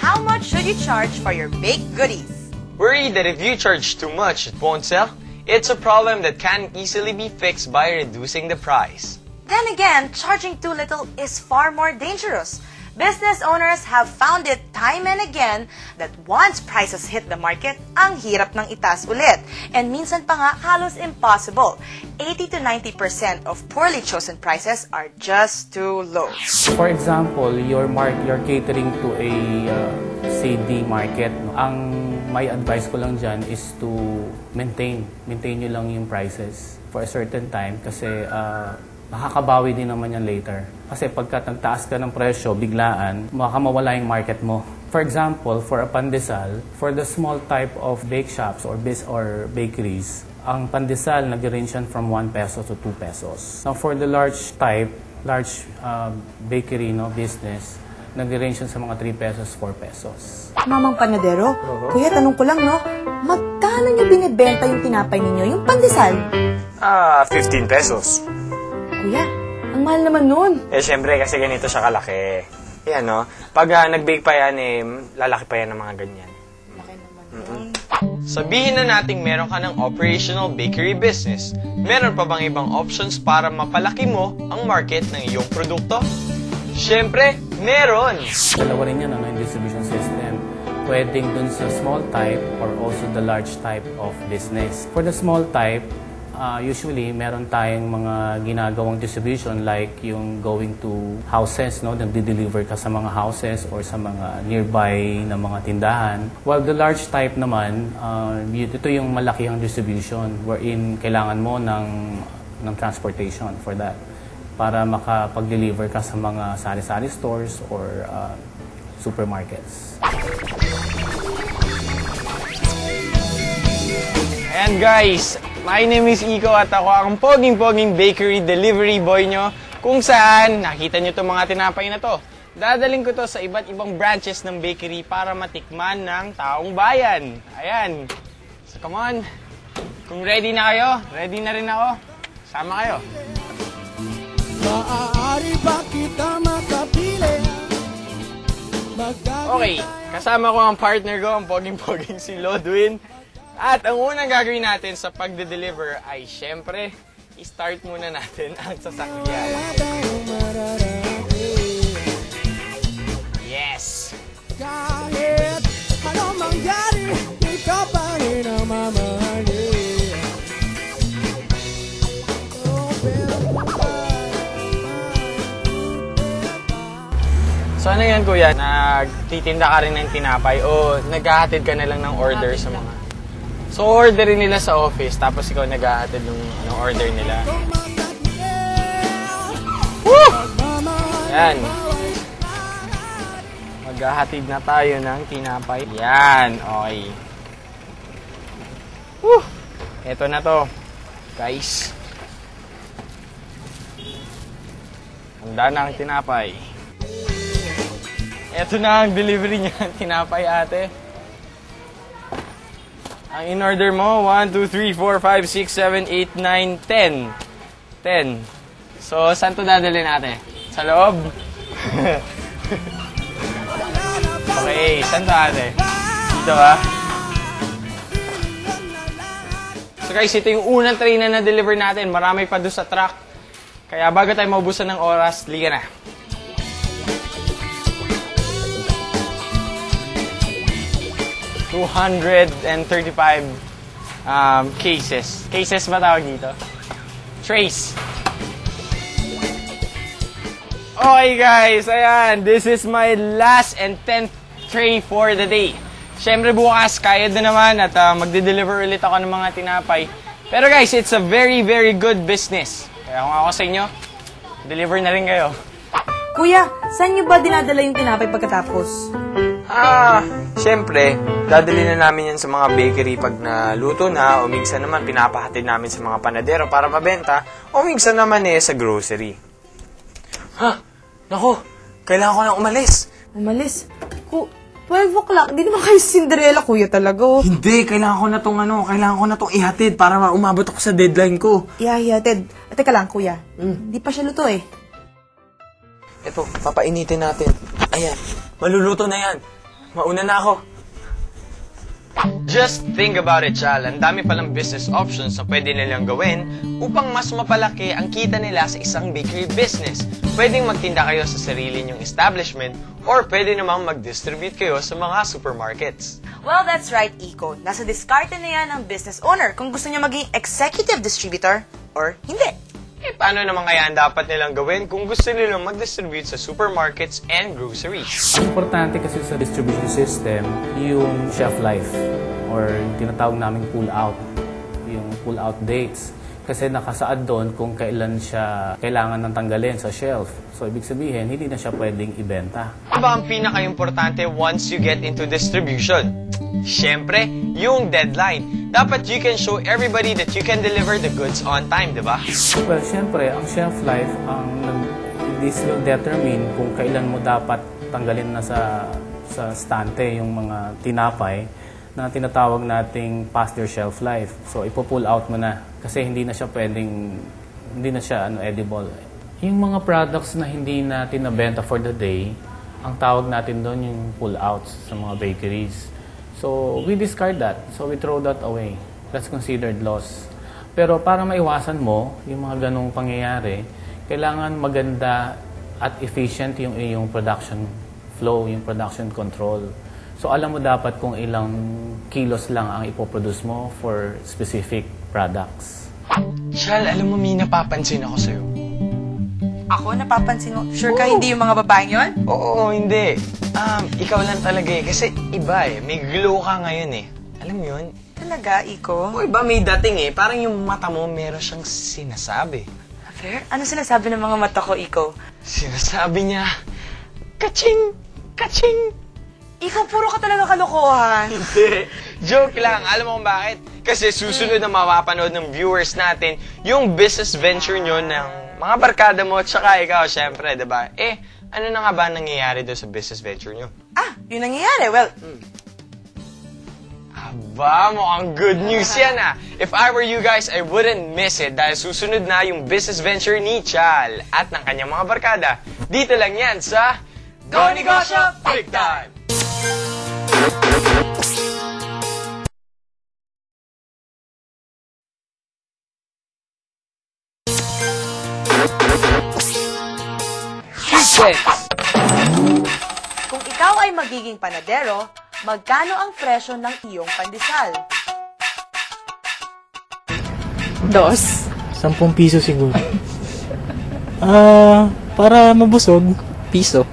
how much should you charge for your baked goodies? Worried that if you charge too much, it won't sell? It's a problem that can easily be fixed by reducing the price. Then again, charging too little is far more dangerous. Business owners have found it time and again that once prices hit the market, ang hirap ng itaas ulit. And minsan pa nga, halos impossible. 80 to 90% of poorly chosen prices are just too low. For example, you're catering to a CD market. Ang my advice ko lang dyan is to maintain nyo lang yung prices for a certain time kasi makakabawi din naman yan later. Kasi pagka nagtaas ka ng presyo, biglaan, baka mawala yung market mo. For example, for a pandesal, for the small type of bake shops or bakeries, ang pandesal nag-range yan from 1 peso to 2 pesos. Now for the large bakery business, nag-range yan sa mga 3 pesos, 4 pesos. Mamang panadero, kuya, tanong ko lang, magkano nyo binibenta yung tinapay ninyo, yung pandesal? 15 pesos. Kuya, ang mahal naman nun. Siyempre, kasi ganito siya kalaki. Yan, Pag nag-bake pa yan, lalaki pa yan ng mga ganyan. Laki naman. Sabihin na nating meron ka ng operational bakery business. Meron pa bang ibang options para mapalaki mo ang market ng iyong produkto? Siyempre, meron! Dalawa rin yan, yung distribution system. Pwedeng dun sa small type or also the large type of business. For the small type, usually, meron tayong mga ginagawang distribution like yung going to houses, nagdi-deliver ka sa mga houses or sa mga nearby na mga tindahan. While the large type naman, ito yung malakihang distribution wherein kailangan mo ng transportation for that para makapag-deliver ka sa mga sari-sari stores or supermarkets. And guys, my name is Iko at ako ang poging-poging bakery delivery boy nyo kung saan nakita nyo itong mga tinapay na to. Dadaling ko to sa iba't ibang branches ng bakery para matikman ng taong bayan. Ayan. So come on. Kung ready na kayo, ready na rin ako. Sama kayo. Maaari ba kita makapili? Okay, kasama ko ang partner ko, ang poging-poging si Lodwin. At ang unang gagawin natin sa pagde-deliver ay syempre, i-start muna natin ang sasakyan. Yes! Kahit anong mangyari, ikaw pa rin ang mamahalin. So ano yan kuya? Nagtitinda ka rin ng tinapay o naghahatid ka na lang ng order sa mga... So, orderin nila sa office, tapos ikaw nag-ahatid ng order nila. Woo! Yan. Mag-ahatid na tayo ng tinapay. Yan, okay. Woo! Ito na to, guys. Handa na ang tinapay. Ito na ang delivery niya ng tinapay, ate. Ang in-order mo, 1, 2, 3, 4, 5, 6, 7, 8, 9, 10. 10. So, saan ito dadali natin? Sa loob? Okay, saan ito ate? Dito ba? So guys, ito yung unang tray na na-deliver natin. Marami pa doon sa truck. Kaya bago tayo maubusan ng oras, liga na. $235 cases. Cases ba tawag dito? Trays. Okay guys, ayan. This is my last and 10th tray for the day. Siyempre bukas, kayod na naman at magde-deliver ulit ako ng mga tinapay. Pero guys, it's a very, very good business. Kaya kung ako sa inyo, deliver na rin kayo. Kuya, saan nyo ba dinadala yung tinapay pagkatapos? Siyempre, dadali na namin yan sa mga bakery pag naluto na, o minsan naman pinapahatid namin sa mga panadero para mabenta, o minsan naman sa grocery. Naku, kailangan ko na umalis. Umalis? 12 o'clock, di naman kayo Cinderella, kuya talaga. Hindi, kailangan ko na tong ihatid para umabot ako sa deadline ko. Ihahatid. Teka lang, kuya. Di pa siya luto eh. Ito, papainitin natin. Ayan, maluluto na yan. Mauna na ako. Just think about it, Chal. Ang dami palang business options na pwede nilang gawin upang mas mapalaki ang kita nila sa isang bakery business. Pwedeng magtinda kayo sa sarili nyong establishment or pwede namang mag-distribute kayo sa mga supermarkets. Well, that's right, Iko. Nasa diskarte na yan ng business owner kung gusto niya maging executive distributor or hindi. Eh, paano naman kaya ang dapat nilang gawin kung gusto nilang mag-distribute sa supermarkets and groceries? Ang importante kasi sa distribution system, yung shelf life or yung tinatawag naming pull-out, yung pull-out dates. Kasi nakasaad doon kung kailan siya kailangan ng tanggalin sa shelf. So, ibig sabihin, hindi na siya pwedeng ibenta. Ano ba ang pinaka-importante once you get into distribution? Siyempre, yung deadline. Dapat you can show everybody that you can deliver the goods on time, di ba? Well, siyempre, ang shelf life, this will determine kung kailan mo dapat tanggalin na sa stante yung mga tinapay na tinatawag nating past their shelf life. So, ipo-pull out mo na kasi hindi na siya edible. Yung mga products na hindi natin nabenta for the day, ang tawag natin doon yung pull-outs sa mga bakeries. So, we discard that. So, we throw that away. That's considered loss. Pero para maiwasan mo yung mga ganong pangyayari, kailangan maganda at efficient yung iyong production flow, yung production control. So, alam mo dapat kung ilang kilos lang ang ipoproduce mo for specific products. Chal, alam mo, may napapansin ako sa'yo. Ako, napapansin mo. Sure ka hindi yung mga babaeng yon? Oo, hindi. Ikaw lang talaga eh. Kasi iba eh. May glow ka ngayon eh. Alam mo yun? Talaga, Iko? O iba may dating eh. Parang yung mata mo meron siyang sinasabi. Fair? Ano sinasabi ng mga mata ko, Iko? Sinasabi niya, kaching! Kaching! Ikaw, puro ka talaga kalokohan. Hindi. Joke lang. Alam mo kung bakit? Kasi susunod na mapapanood ng viewers natin yung business venture nyo ng mga barkada mo at saka ikaw, syempre, diba? Eh, ano na nga ba nangyayari doon sa business venture nyo? Yun nangyayari. Well, Aba, mukhang good news yan ah. If I were you guys, I wouldn't miss it dahil susunod na yung business venture ni Chal at ng kanyang mga barkada. Dito lang yan sa Go Negosyo Big Time! kung ikaw ay magiging panadero, magkano ang presyo ng iyong pandesal? 10 piso siguro. Para mabusog, piso.